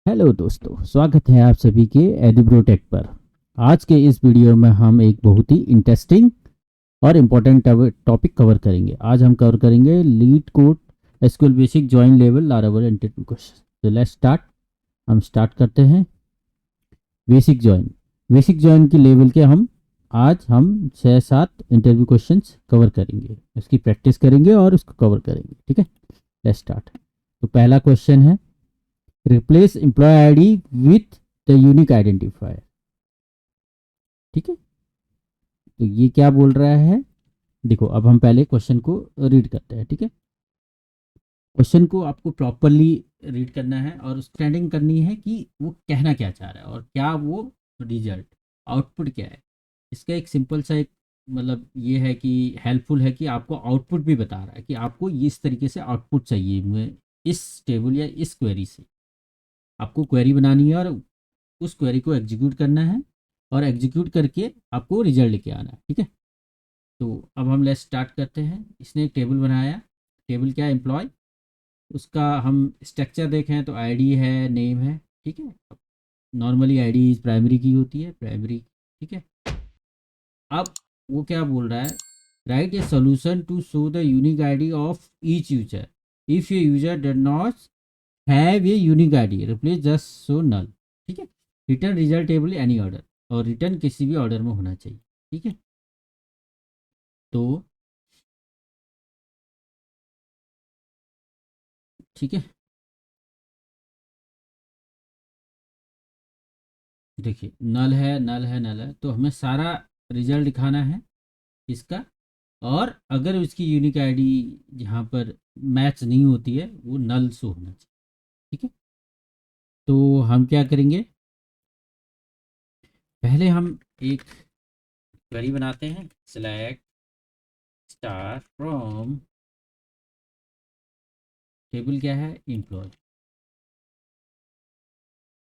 Hello दोस्तों, स्वागत है आप सभी के एडुब्रोटेक पर। आज के इस वीडियो में हम एक बहुत ही इंटरेस्टिंग और इम्पोर्टेंट टॉपिक कवर करेंगे। आज हम कवर करेंगे LeetCode SQL basic join level Laravel interview question. तो लेट्स स्टार्ट। हम स्टार्ट करते हैं। बेसिक जॉइन की लेवल के आज हम 6-7 इंटरव्यू क्वेश्चंस कवर करेंगे, उसकी प्रैक्टिस करेंगे और उसको कवर करेंगे। ठीक है, लेट्स स्टार्ट। तो पहला क्वेश्चन है, replace employee ID with the unique identifier. ठीक है, तो ये क्या बोल रहा है? देखो, अब हम पहले क्वेश्चन को रीड करते हैं। ठीक है, क्वेश्चन को आपको प्रॉपरली रीड करना है और स्टैंडिंग करनी है कि वो कहना क्या चाह रहा है और क्या वो रिजल्ट आउटपुट क्या है। इसका एक सिंपल सा एक मतलब ये है कि हेल्पफुल है कि आपको आउटपुट भी बता रहा है कि आपको इस तरीके से आउटपुट चाहिए मुझे इस टेबल या इस क्वेरी से। आपको क्वेरी बनानी है और उस क्वेरी को एग्जीक्यूट करना है और एग्जीक्यूट करके आपको रिजल्ट लेके आना है। ठीक है, तो अब हम लेट्स स्टार्ट करते हैं। इसने एक टेबल बनाया। टेबल क्या है? एम्प्लॉय। उसका हम स्ट्रक्चर देखें तो आईडी है, नेम है। ठीक है, नॉर्मली आईडी प्राइमरी की होती है, प्राइमरी। ठीक है, अब वो क्या बोल रहा है? Write a solution to show the unique ID of each user. If ये user does not have a unique ID, replace just so null. ठीक है, return result table any order, और रिटर्न किसी भी ऑर्डर में होना चाहिए। ठीक है, तो ठीक है, देखिए नल है, नल है, नल है, तो हमें सारा रिजल्ट दिखाना है इसका। और अगर उसकी यूनिक आईडी यहाँ पर मैच नहीं होती है, वो नल शो होना चाहिए। ठीक है, तो हम क्या करेंगे? पहले हम एक क्वेरी बनाते हैं। सिलेक्ट स्टार फ्रॉम टेबल क्या है? एम्प्लॉय।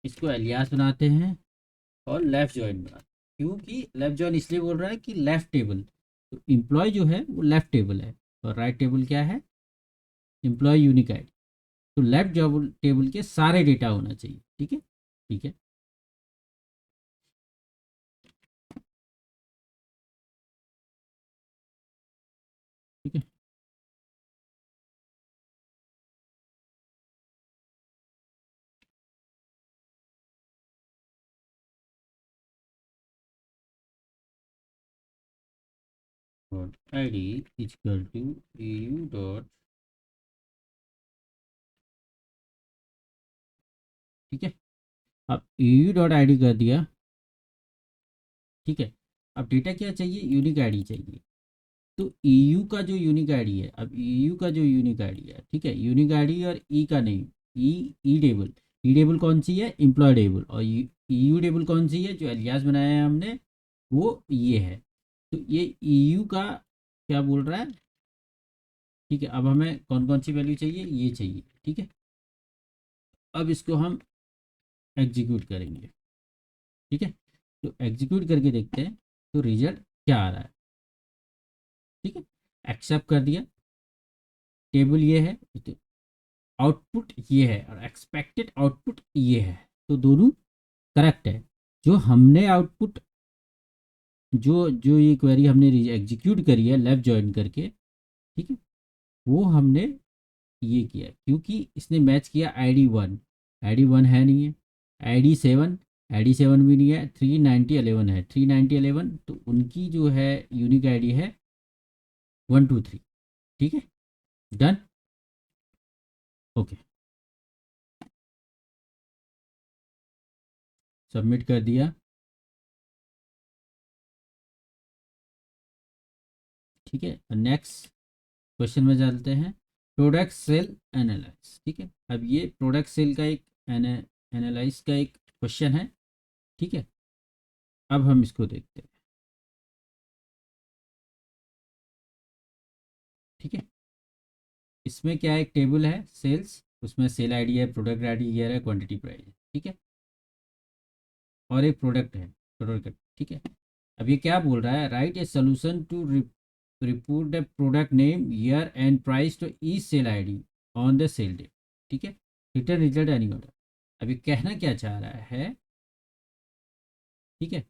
इसको एलियास बनाते हैं और लेफ्ट जॉइन बनाते हैं। क्योंकि लेफ्ट जॉइन इसलिए बोल रहा है कि लेफ्ट टेबल, तो एम्प्लॉय जो है वो लेफ्ट टेबल है और राइट टेबल क्या है? Employee unique ID. तो लेफ्ट जॉब टेबल के सारे डेटा होना चाहिए। ठीक है, ठीक है, ठीक है। और ID is equal to U dot. ठीक है, अब यू डॉट आई डी कर दिया। ठीक है, अब डेटा क्या चाहिए? यूनिक आईडी चाहिए। तो EU का जो यूनिक आईडी है, अब EU का जो यूनिक आईडी है, ठीक है, यूनिक आईडी और ई का नहीं। ई टेबल। ई टेबल कौन सी है? Employee table. और EU टेबल कौन सी है? जो एलियास बनाया है हमने, वो ये है। तो ये EU का क्या बोल रहा है? ठीक है, अब हमें कौन कौन सी वैल्यू चाहिए? ये चाहिए। ठीक है, अब इसको हम एग्जीक्यूट करेंगे। ठीक है, तो एग्जीक्यूट करके देखते हैं तो रिजल्ट क्या आ रहा है। ठीक है, एक्सेप्ट कर दिया। टेबल ये है, आउटपुट ये है और एक्सपेक्टेड आउटपुट ये है। तो दोनों करेक्ट है। जो हमने आउटपुट, जो जो ये क्वेरी हमने एग्जीक्यूट करी है लेफ्ट जॉइन करके, ठीक है, वो हमने ये किया क्योंकि इसने मैच किया ID 1। ID 1 है नहीं है। ID 7, ID 7 भी नहीं है। 39011 है, 39011, तो उनकी जो है यूनिक आईडी है 123। ठीक है, डन। ओके, सबमिट कर दिया। ठीक है, नेक्स्ट क्वेश्चन में चलते हैं। Product sale analyse. ठीक है, अब ये प्रोडक्ट सेल का एक एनालाइज का एक क्वेश्चन है। ठीक है, अब हम इसको देखते हैं। ठीक है, इसमें क्या है? एक टेबल है सेल्स, उसमें सेल आईडी है, प्रोडक्ट आईडी ईयर है, क्वांटिटी प्राइस है। ठीक है, और एक प्रोडक्ट है, प्रोडक्ट। ठीक है, अब ये क्या बोल रहा है? Write a solution to report the product name year and price to each sale ID on the sale day. ठीक है, रिटर्न रिजल्ट एनी ऑर्डर। अभी कहना क्या चाह रहा है, ठीक है,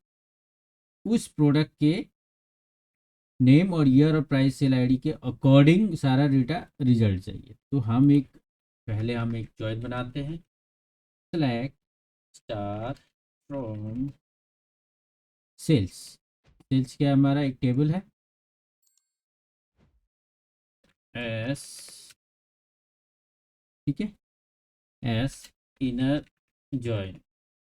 उस प्रोडक्ट के नेम और ईयर और प्राइस सेल आईडी के अकॉर्डिंग सारा डेटा रिजल्ट चाहिए। तो हम एक पहले हम एक जॉइन बनाते हैं, select star from sales. Sales क्या हमारा एक टेबल है, एस, ठीक है, एस इनर जॉइन।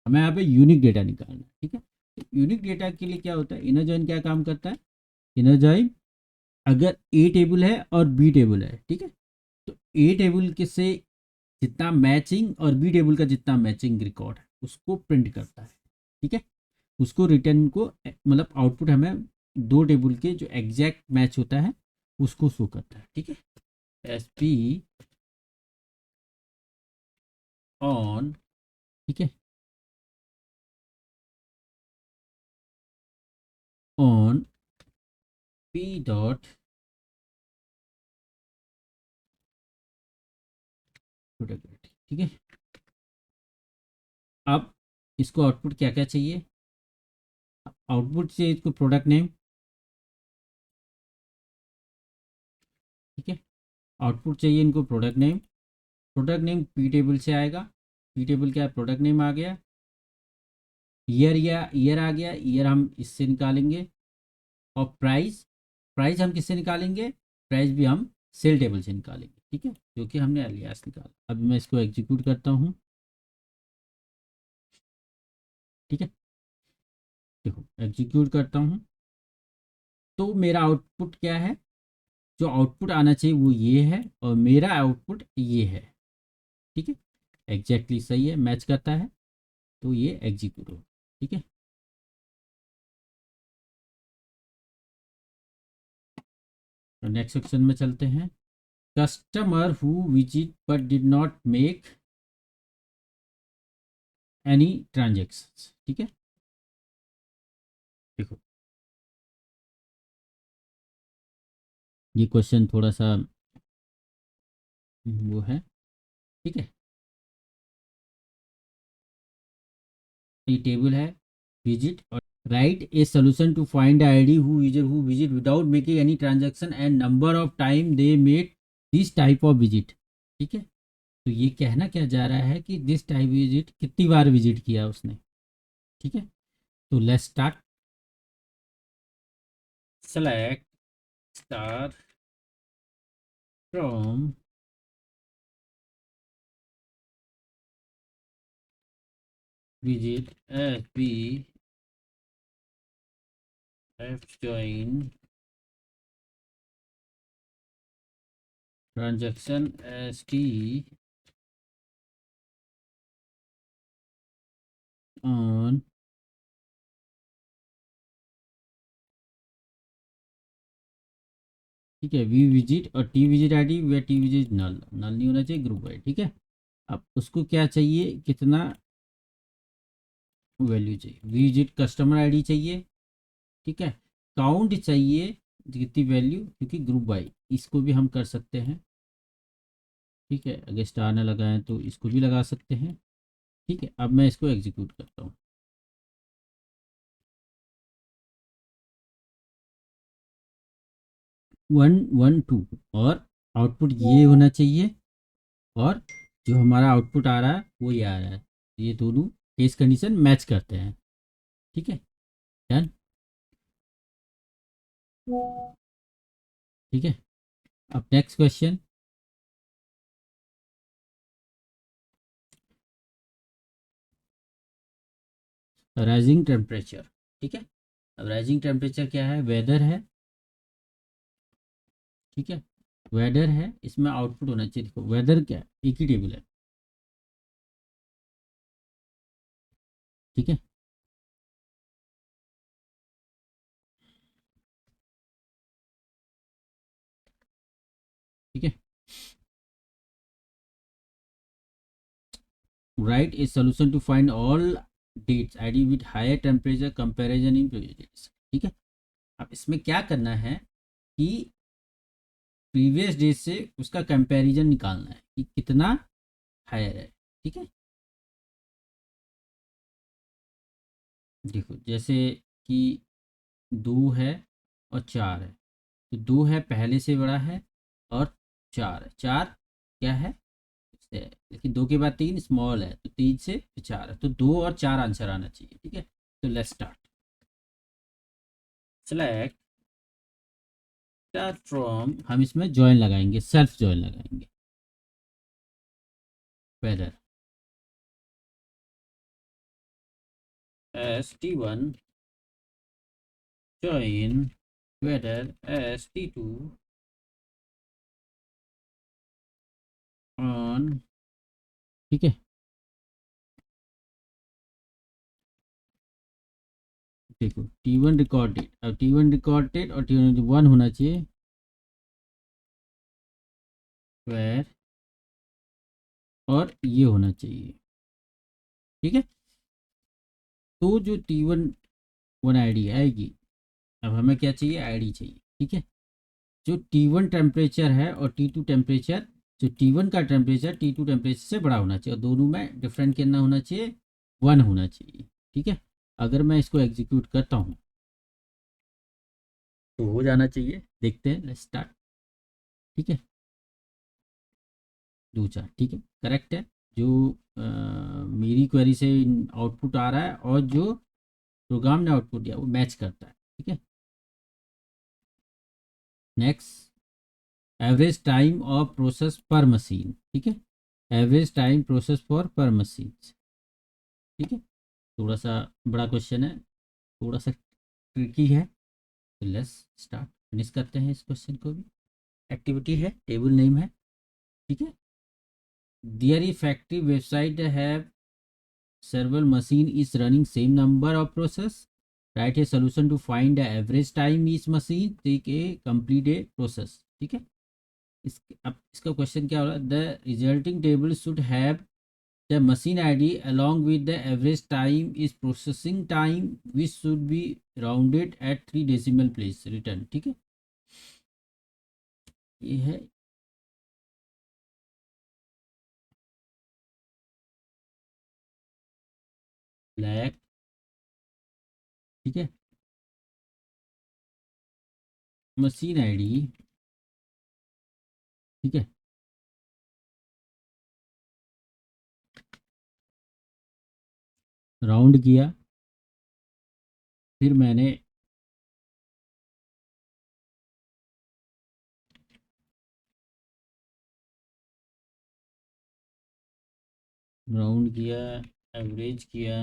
हमें यहाँ पे यूनिक डेटा निकालना है, ठीक है। तो यूनिक डेटा के लिए क्या होता है, इनर जॉइन क्या काम करता है, इनर जॉइन अगर ए टेबल है और बी टेबल है, ठीक है, तो ए टेबल के से जितना मैचिंग और बी टेबल का जितना मैचिंग रिकॉर्ड है उसको प्रिंट करता है, ठीक है। उसको रिटर्न को मतलब आउटपुट हमें दो टेबल के जो एग्जैक्ट मैच होता है उसको शो करता है, ठीक है। एस पी ऑन, ठीक है, ऑन पी डॉट प्रोडक्ट, ठीक है। अब इसको आउटपुट क्या क्या चाहिए, आउटपुट चाहिए इसको प्रोडक्ट नेम, ठीक है। आउटपुट चाहिए इनको product name, product name P table से आएगा, पी टेबल क्या है, प्रोडक्ट नेम आ गया, ईयर या ईयर आ गया, ईयर हम इससे निकालेंगे, और प्राइस, प्राइस हम किससे निकालेंगे, प्राइस भी हम सेल टेबल से निकालेंगे, ठीक है, जो कि हमने अलियास निकाला। अब मैं इसको एग्जीक्यूट करता हूँ, ठीक है, देखो एग्जीक्यूट करता हूँ तो मेरा आउटपुट क्या है, जो आउटपुट आना चाहिए वो ये है और मेरा आउटपुट ये है, ठीक है, एग्जैक्टली सही है, मैच करता है, तो ये एग्जीक्यूट हो, ठीक है। तो नेक्स्ट सेक्शन में चलते हैं, customer who visit but did not make any transaction, ठीक है। देखो ये क्वेश्चन थोड़ा सा वो है, ठीक है, ये टेबल है विजिट और write a solution to find ID who user who visit without making any transaction and number of time they made this type of visit, ठीक है। तो ये कहना क्या जा रहा है कि दिस टाइप विजिट कितनी बार विजिट किया उसने, ठीक है। तो let's start, select star from visit F B F join transaction S T on, ठीक है, वी विजिट और T visit ID where T visit null, null नहीं होना चाहिए, ग्रुप वाइड, ठीक है। अब उसको क्या चाहिए, कितना वैल्यू चाहिए, वी विजिट कस्टमर आईडी चाहिए, ठीक है, काउंट चाहिए कितनी वैल्यू, क्योंकि ग्रुप वाई इसको भी हम कर सकते हैं, ठीक है, अगर स्टार न लगाएं तो इसको भी लगा सकते हैं, ठीक है। अब मैं इसको एग्जीक्यूट करता हूँ, 112 और आउटपुट ये होना चाहिए, और जो हमारा आउटपुट आ रहा है वो ये आ रहा है, ये दोनों केस कंडीशन मैच करते हैं, ठीक है, डन, ठीक है। अब नेक्स्ट क्वेश्चन, राइजिंग टेम्परेचर, ठीक है। अब राइजिंग टेम्परेचर क्या है, वेदर है, ठीक है, वेदर है, इसमें आउटपुट होना चाहिए, देखो वेदर क्या है, एक ही टेबल है, ठीक है, ठीक है, write a solution to find all dates ID with higher temperature comparison in previous dates, ठीक है। अब इसमें क्या करना है कि प्रीवियस डे से उसका कंपैरिजन निकालना है कि कितना हायर है, ठीक है। देखो जैसे कि 2 है और 4 है, तो 2 है पहले से बड़ा है और 4 है, 4 क्या है से, लेकिन 2 के बाद 3 स्मॉल है, तो 3 से 4 है, तो 2 और 4 आंसर आना चाहिए। ठीक है, तो लेट्स स्टार्ट। सेलेक्ट फ्रॉम, हम इसमें जॉइन लगाएंगे, सेल्फ जॉइन लगाएंगे। Weather st1 join whether st2 on, ठीक है। देखो T1 रिकॉर्डेड, अब T1 रिकॉर्डेड और T1 होना चाहिए, वेर, और ये होना चाहिए। ठीक है, तो जो T1 आईडी आएगी, अब हमें क्या चाहिए, आईडी चाहिए। ठीक है, जो T1 टेम्परेचर है और T2 टेम्परेचर, जो T1 का टेम्परेचर T2 टेम्परेचर से बड़ा होना चाहिए, और दोनों में डिफरेंट कितना होना चाहिए, 1 होना चाहिए। ठीक है, अगर मैं इसको एग्जीक्यूट करता हूँ तो हो जाना चाहिए, देखते हैं, लेट्स स्टार्ट। ठीक है, 2 4, ठीक है, करेक्ट है। जो मेरी क्वेरी से आउटपुट आ रहा है और जो प्रोग्राम ने आउटपुट दिया वो मैच करता है। ठीक है, next, average time of process पर मशीन। ठीक है, एवरेज टाइम प्रोसेस फॉर पर मशीन। ठीक है, थोड़ा सा बड़ा क्वेश्चन है, थोड़ा सा ट्रिकी है, तो लेट्स स्टार्ट, फिनिश करते हैं इस क्वेश्चन को भी। एक्टिविटी है, टेबल नेम है। ठीक है, their factory website have several machine is running same number of process, write a solution to find the average time each machine take a complete a process। ठीक है, अब इसका क्वेश्चन क्या हो रहा है, the resulting table should have the machine ID along with the average time is processing time which should be rounded at 3 decimal place return। ठीक है, ये है ब्लैक। ठीक है, मशीन आईडी, ठीक है, राउंड किया, फिर मैंने राउंड किया, एवरेज किया,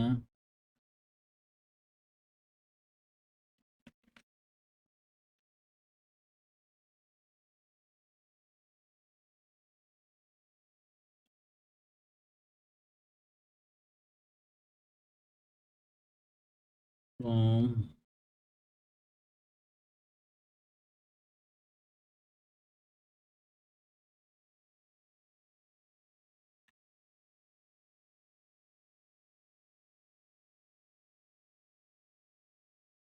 फ्रॉम,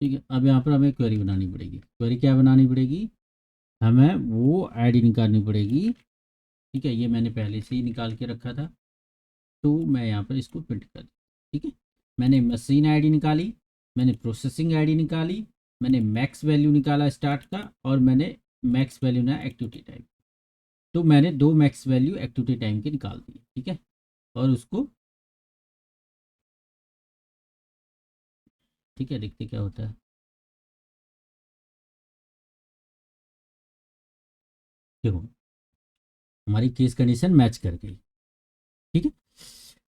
ठीक है। अब यहाँ पर हमें क्वेरी बनानी पड़ेगी, क्वेरी क्या बनानी पड़ेगी, हमें वो आईडी निकालनी पड़ेगी। ठीक है, ये मैंने पहले से ही निकाल के रखा था, तो मैं यहाँ पर इसको प्रिंट कर दूँ। ठीक है, मैंने मशीन आईडी निकाली, मैंने प्रोसेसिंग आईडी निकाली, मैंने मैक्स वैल्यू निकाला स्टार्ट का, और मैंने मैक्स वैल्यू ना एक्टिविटी टाइम, तो मैंने 2 मैक्स वैल्यू एक्टिविटी टाइम के निकाल दिए। ठीक है, और उसको, ठीक है, देखते क्या होता है। देखो हमारी केस कंडीशन मैच कर गई। ठीक है,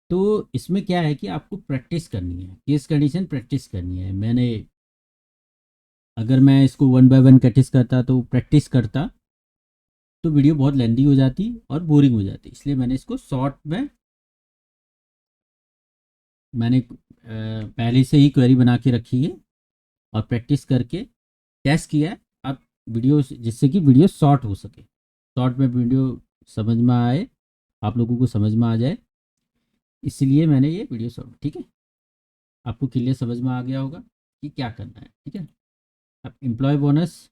तो इसमें क्या है कि आपको प्रैक्टिस करनी है, केस कंडीशन प्रैक्टिस करनी है। मैंने, अगर मैं इसको 1 बाय 1 प्रैक्टिस करता तो वीडियो बहुत लेंदी हो जाती और बोरिंग हो जाती, इसलिए मैंने इसको शॉर्ट में, मैंने पहले से ही क्वेरी बना के रखी है और प्रैक्टिस करके टेस्ट किया है। अब वीडियो, जिससे कि वीडियो शॉर्ट हो सके, शॉर्ट में वीडियो समझ में आए, आप लोगों को समझ में आ जाए, इसलिए मैंने ये वीडियो शॉर्ट। ठीक है, आपको क्लियर समझ में आ गया होगा कि क्या करना है। ठीक है, अब एम्प्लॉय बोनस,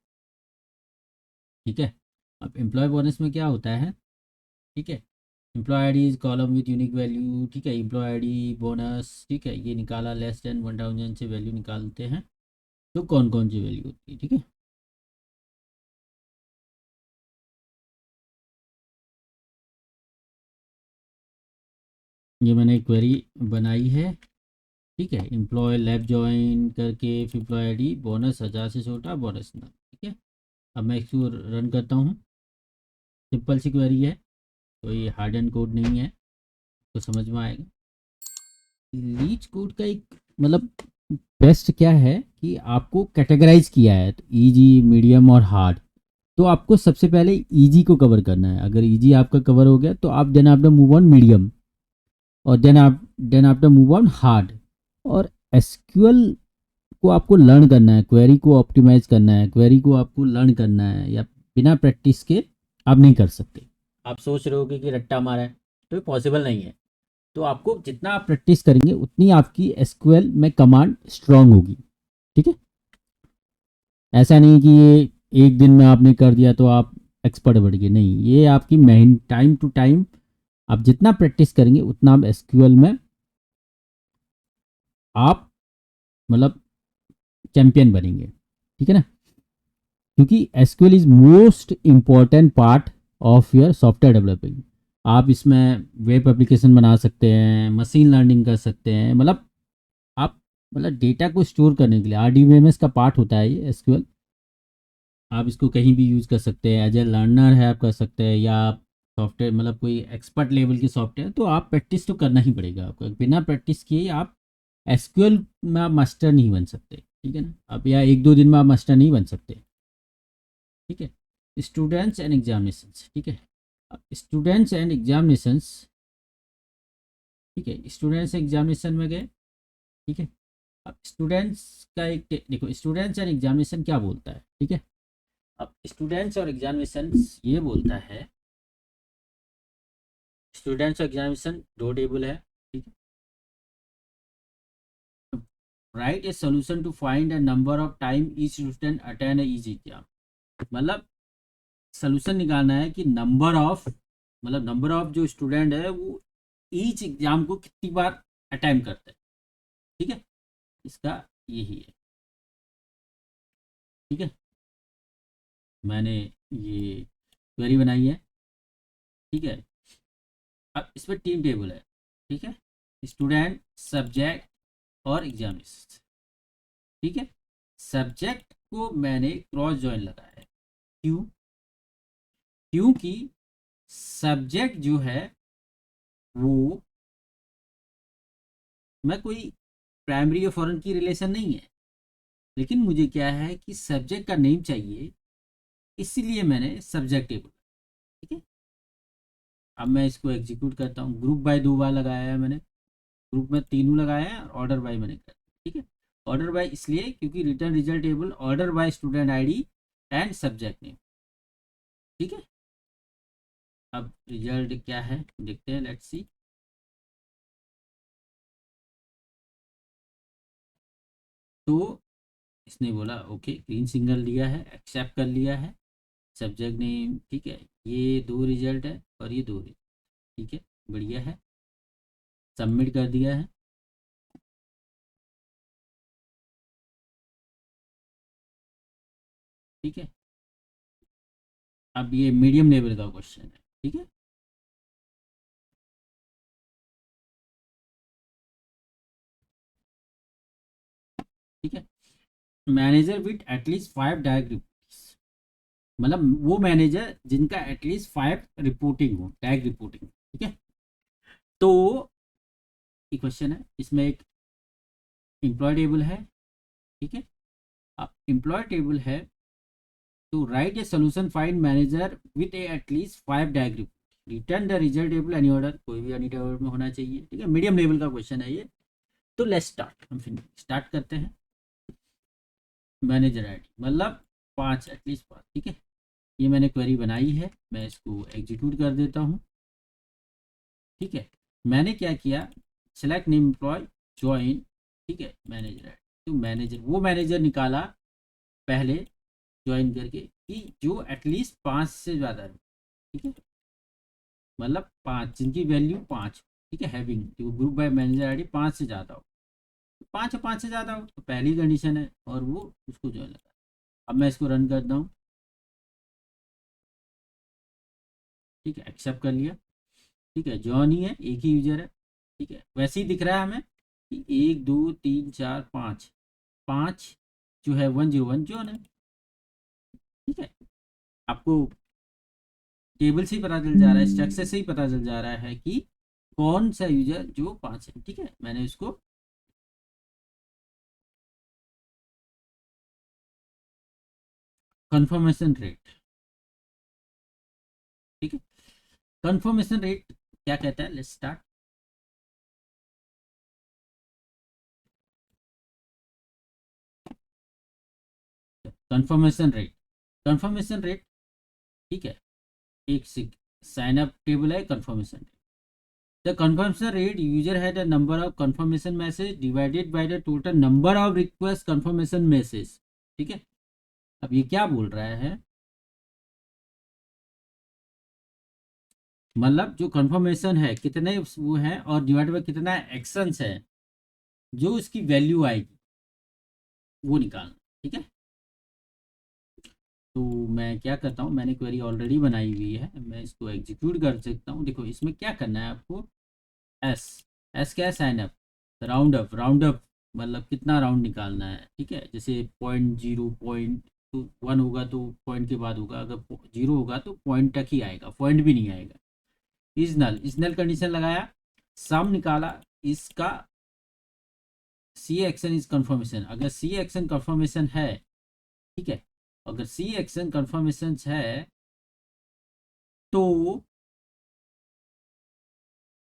ठीक है, अब एम्प्लॉय बोनस में क्या होता है, ठीक है, employee I D is column with unique value, ठीक है। एम्प्लॉय आई डी बोनस, ठीक है, ये निकाला, लेस देन 1000 से वैल्यू निकालते हैं तो कौन कौन सी वैल्यू होती है, ठीक है। ये मैंने एक क्वेरी बनाई है, ठीक है। एम्प्लॉय लैब ज्वाइन करके एम्प्लॉय आई डी बोनस 1000 से छोटा बोनस ना, ठीक है। अब मैं इसको रन करता हूँ। सिंपल सी क्वेरी है, तो ये हार्ड एंड कोड नहीं है, तो समझ में आएगा। लीच कोड का एक मतलब बेस्ट क्या है कि आपको कैटेगराइज किया है, तो इजी, मीडियम और हार्ड। तो आपको सबसे पहले इजी को कवर करना है। अगर इजी आपका कवर हो गया तो आप then after move on medium, और then after move on hard. और एसक्यूएल को आपको लर्न करना है, क्वेरी को ऑप्टिमाइज करना है, क्वेरी को आपको लर्न करना है, या बिना प्रैक्टिस के आप नहीं कर सकते। आप सोच रहे हो कि रट्टा मारा है, तो ये पॉसिबल नहीं है। तो आपको जितना आप प्रैक्टिस करेंगे उतनी आपकी एसक्यूएल में कमांड स्ट्रांग होगी, ठीक है। ऐसा नहीं कि ये एक दिन में आपने कर दिया तो आप एक्सपर्ट बढ़ गए, नहीं। ये आपकी मेहनत, टाइम टू टाइम आप जितना प्रैक्टिस करेंगे उतना आप एसक्यूएल में आप मतलब चैंपियन बनेंगे, ठीक है ना। क्योंकि SQL is most important part of your software developing. आप इसमें वेब एप्लीकेशन बना सकते हैं, मशीन लर्निंग कर सकते हैं, मतलब आप मतलब डेटा को स्टोर करने के लिए आरडीबीएमएस का पार्ट होता है ये एसक्यूएल। आप इसको कहीं भी यूज़ कर सकते हैं, एज ए लर्नर है आप कर सकते हैं, या आप सॉफ्टवेयर मतलब कोई एक्सपर्ट लेवल की सॉफ्टवेयर, तो आप प्रैक्टिस तो करना ही पड़ेगा आपको। बिना प्रैक्टिस किए आप एसक्यूएल में आप मास्टर नहीं बन सकते, ठीक है ना। आप या एक दो दिन में आप मास्टर नहीं बन सकते, ठीक है। स्टूडेंट्स एंड एग्जामिनेशंस, ठीक है। स्टूडेंट्स एंड एग्जामिनेशंस, ठीक है। स्टूडेंट्स एग्जामिनेशन में गए, ठीक है। अब स्टूडेंट्स का एक देखो, स्टूडेंट्स एंड एग्जामिनेशन क्या बोलता है, ठीक है। अब स्टूडेंट्स और एग्जामिनेशन ये बोलता है, स्टूडेंट्स और एग्जामिनेशन दो टेबल है, ठीक है। Write a solution to find a number of time each student attend each exam. मतलब सोल्यूशन निकालना है कि नंबर ऑफ, मतलब नंबर ऑफ जो स्टूडेंट है वो ईच एग्जाम को कितनी बार अटेम्प्ट करते हैं, ठीक है। इसका यही है, ठीक है। मैंने ये क्वेरी बनाई है, ठीक है। अब इसमें तीन टेबल है, ठीक है। स्टूडेंट, सब्जेक्ट और एग्जामिनेशन, ठीक है। सब्जेक्ट को मैंने क्रॉस जॉइन लगाया है, क्यों? क्योंकि सब्जेक्ट जो है वो, मैं कोई प्राइमरी या फॉरेन की रिलेशन नहीं है, लेकिन मुझे क्या है कि सब्जेक्ट का नेम चाहिए, इसीलिए मैंने सब्जेक्ट टेबल, ठीक है। अब मैं इसको एग्जीक्यूट करता हूँ। ग्रुप बाय दो बार लगाया है मैंने, ग्रुप में तीनों लगाया है, और ऑर्डर बाय मैंने कर, ठीक है। ऑर्डर बाय इसलिए क्योंकि return result table order by student ID and subject name, ठीक है। अब रिजल्ट क्या है देखते हैं, लेट्स सी। तो इसने बोला ओके, ग्रीन सिग्नल दिया है, एक्सेप्ट कर लिया है, सब्जेक्ट नेम, ठीक है। ये दो रिजल्ट है और ये दो रिजल्ट, ठीक है, बढ़िया है। सबमिट कर दिया है, ठीक है। अब ये मीडियम लेवल का क्वेश्चन है, ठीक है। ठीक है, manager with at least 5 direct reports, मतलब वो मैनेजर जिनका एटलीस्ट 5 रिपोर्टिंग हो, डायरेक्ट रिपोर्टिंग, ठीक है। तो ये क्वेश्चन है, इसमें एक एम्प्लॉय टेबल है, ठीक है। अब एम्प्लॉय टेबल है तो right a solution find manager with A at least 5 direct report, return the result table any order, कोई भी एनी ऑर्डर में होना चाहिए, ठीक है। मीडियम लेवल का क्वेश्चन है ये। तो लेट्स स्टार्ट, हम फिर स्टार्ट करते हैं। मैनेजर आईडी मतलब 5, एटलीस्ट 5, ठीक है। ये मैंने क्वेरी बनाई है, मैं इसको एग्जीक्यूट कर देता हूँ, ठीक है। मैंने क्या किया, सेलेक्ट नेम एम्प्लॉय ज्वाइन, ठीक है, मैनेजर आईडी। तो मैनेजर, वो मैनेजर निकाला पहले ज्वाइन करके कि जो एटलीस्ट 5 से ज़्यादा है, ठीक है। मतलब 5 जिनकी वैल्यू 5, ठीक है, हैविंग जो ग्रुप बाय मैनेजर आईडी 5 से ज़्यादा हो, 5 और 5 से ज़्यादा हो तो पहली कंडीशन है और वो उसको ज्वाइन लगा। अब मैं इसको रन करता हूँ, ठीक है, एक्सेप्ट कर लिया, ठीक है, जॉन ही है, एक ही यूजर है, ठीक है, वैसे ही दिख रहा है हमें कि 1 2 3 4 5, 5 जो है 101 जॉन है, ठीक है। आपको टेबल से ही पता चल जा रहा है, स्ट्रक्चर से ही पता चल जा रहा है कि कौन सा यूजर जो 5 है, ठीक है। मैंने इसको कंफर्मेशन रेट, ठीक है, कंफर्मेशन रेट क्या कहता है, let's start. Confirmation rate, confirmation rate, ठीक है, एक साइन अप टेबल है confirmation rate. The confirmation rate user had a number of confirmation message divided by the total number of request confirmation message, ठीक है। अब ये क्या बोल रहा है, मतलब जो कंफर्मेशन है कितने वो है और डिवाइड बाय कितना एक्शंस है, जो इसकी वैल्यू आएगी वो निकालना, ठीक है। तो मैं क्या करता हूँ, मैंने क्वेरी ऑलरेडी बनाई हुई है, मैं इसको एग्जीक्यूट कर सकता हूँ। देखो इसमें क्या करना है आपको, एस, एस क्या है, sign up, round up, round up मतलब कितना राउंड निकालना है, ठीक है। जैसे 0.0 0.1 होगा तो पॉइंट के बाद होगा, अगर 0 होगा तो पॉइंट तक ही आएगा, पॉइंट भी नहीं आएगा। इजनल, इजनल कंडीशन लगाया, सम निकाला, इसका सी एक्शन इज कंफर्मेशन, अगर सी एक्शन कंफर्मेशन है, ठीक है, अगर सी एक्शन कंफर्मेशन है तो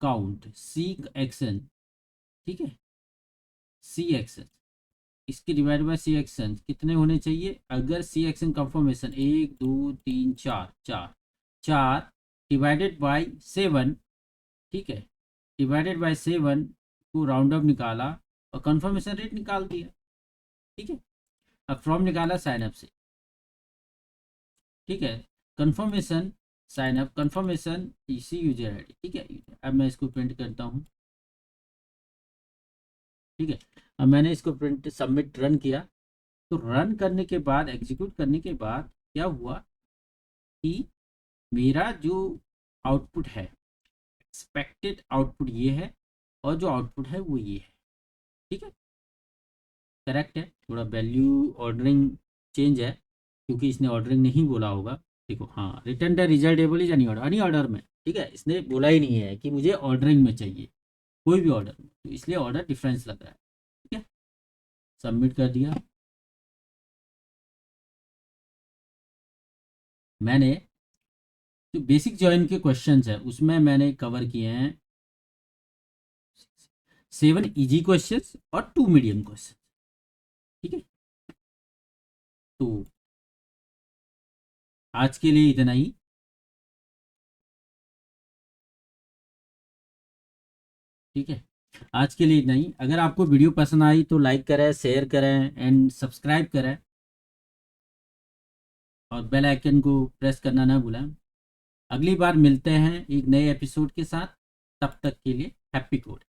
काउंट सी एक्शन, ठीक है, सी एक्शन इसकी डिवाइड बाय सी एक्शन कितने होने चाहिए, अगर सी एक्शन कंफर्मेशन 1 2 3 4 4 4 डिवाइडेड बाय 7, ठीक है, डिवाइडेड बाय 7 को राउंड अप निकाला और कंफर्मेशन रेट निकाल दिया, ठीक है। अब फ्रॉम निकाला साइन अप से, ठीक है, कंफर्मेशन साइन अप कंफर्मेशन इसी यूजर आईडी, ठीक है। अब मैं इसको प्रिंट करता हूँ, ठीक है। अब मैंने इसको प्रिंट सबमिट रन किया, तो रन करने के बाद एग्जीक्यूट करने के बाद क्या हुआ कि मेरा जो आउटपुट है, एक्सपेक्टेड आउटपुट ये है और जो आउटपुट है वो ये है, ठीक है, करेक्ट है। थोड़ा वैल्यू ऑर्डरिंग चेंज है क्योंकि इसने ऑर्डरिंग नहीं बोला होगा। देखो हाँ, return the result table is any order, any order में, ठीक है, इसने बोला ही नहीं है कि मुझे ऑर्डरिंग में चाहिए, कोई भी ऑर्डर में, तो इसलिए ऑर्डर डिफरेंस लग रहा है, ठीक है। सबमिट कर दिया मैंने। जो बेसिक जॉइन के क्वेश्चंस है उसमें मैंने कवर किए हैं 7 इजी क्वेश्चंस और 2 मीडियम क्वेश्चन, ठीक है। तो आज के लिए इतना ही, ठीक है, आज के लिए इतना ही। अगर आपको वीडियो पसंद आई तो लाइक करें, शेयर करें एंड सब्सक्राइब करें और बेल आइकन को प्रेस करना ना भूलें। अगली बार मिलते हैं एक नए एपिसोड के साथ, तब तक के लिए हैप्पी कोड।